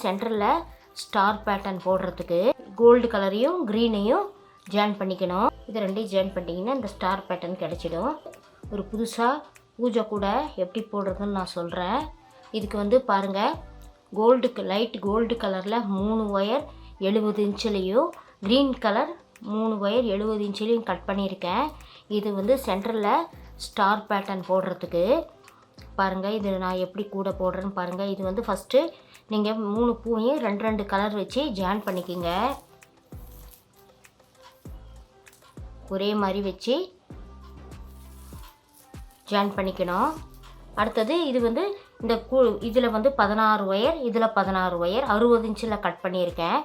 சென்டரில் star pattern போடுறதுக்கு gold கலரையும் க்ரீனையும் join பண்ணிக்கணும். இது ரெண்டையும் ஜாயின் பண்ணிங்கன்னா இந்த ஸ்டார் பேட்டர்ன் கிடச்சிடும். ஒரு புதுசாக பூஜை கூட எப்படி போடுறதுன்னு நான் சொல்கிறேன். இதுக்கு பாருங்கள், லைட் கோல்டு கலரில் 3 ஒயர் 70 இன்ச்சிலையும் க்ரீன் கலர் 3 ஒயர் 70 இன்ச்சிலையும் கட் பண்ணியிருக்கேன். இது சென்டரில் ஸ்டார் பேட்டர்ன் போடுறதுக்கு. பாருங்கள், இது நான் எப்படி கூட போடுறேன்னு பாருங்கள். இது ஃபஸ்ட்டு நீங்கள் 3 பூவையும் 2 கலர் வச்சு ஜாயின் பண்ணிக்கோங்க. ஒரே மாதிரி வச்சு ஜாயின் பண்ணிக்கணும். அடுத்தது இது இந்த இதில் 16 ஒயர், இதில் 16 ஒயர் 60 இன்ச்சில் கட் பண்ணியிருக்கேன்.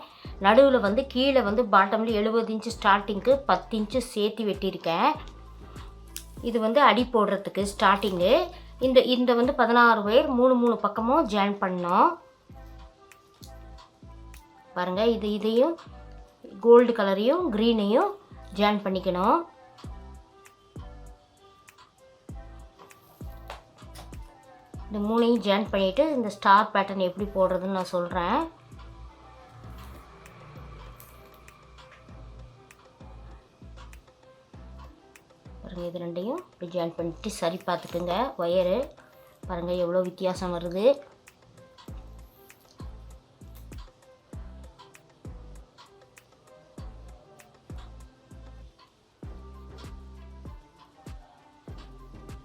நடுவில் கீழே பாட்டமில் 70 இன்ச்சு ஸ்டார்டிங்க்கு 10 இன்ச்சு சேர்த்து வெட்டியிருக்கேன். இது அடி போடுறதுக்கு ஸ்டார்டிங்கு. இந்த 16 ஒயர் 3 பக்கமும் ஜாயின் பண்ணோம். பாருங்கள், இதையும் கோல்டு கலரையும் க்ரீனையும் ஜாயின் பண்ணிக்கணும். இந்த 3ஐயும் ஜாயின் பண்ணிவிட்டு இந்த ஸ்டார் பேட்டர்ன் எப்படி போடுறதுன்னு நான் சொல்கிறேன். பாருங்கள், இது ரெண்டையும் இப்படி ஜாயின் பண்ணிவிட்டு சரி பார்த்துக்குங்க. ஒயரு பாருங்கள் எவ்வளோ வித்தியாசம் வருது.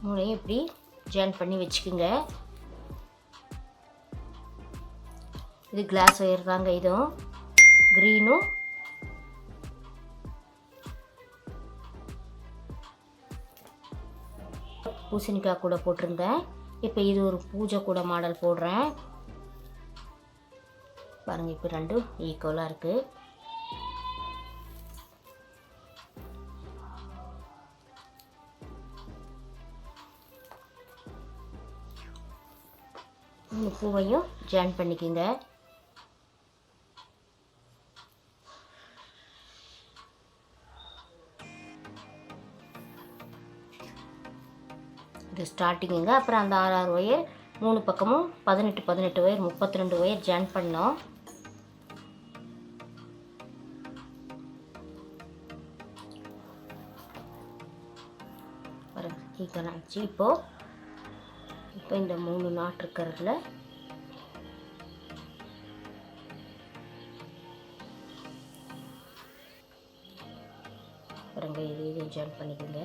மூணையும் இப்படி ஜாயின் பண்ணி வச்சுக்கோங்க. இது கிளாஸ் ஒயர் தாங்க. இதுவும் க்ரீனும் பூசணிக்காய் கூட போட்டிருந்தேன். இப்போ இது ஒரு பூஜை கூட மாடல் போடுறேன். பாருங்கள், இப்போ ரெண்டும் ஈக்குவலாக இருக்குது. இந்த பூவையும் ஜாயின் பண்ணிக்கோங்க. இது ஸ்டார்டிங்குங்க. அப்புறம் அந்த 6 ஒயர் 3 பக்கமும் 18 ஒயர் 32 ஒயர் ஜாயின் பண்ணோம். ஈக்குவலாக ஆச்சு. இப்போ இந்த 3 நாட் இருக்கிறதுல பாருங்க, இதையும் ஜாயின் பண்ணிக்கோங்க.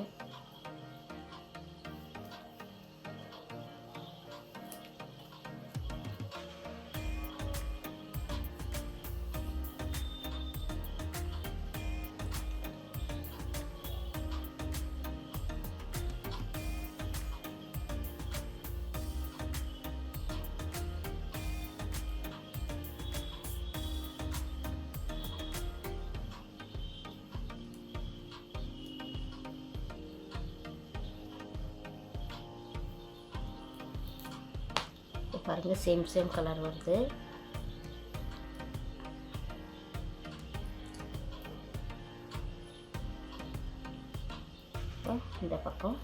பாருங்கள், சேம் கலர் வருது. இந்த பக்கம்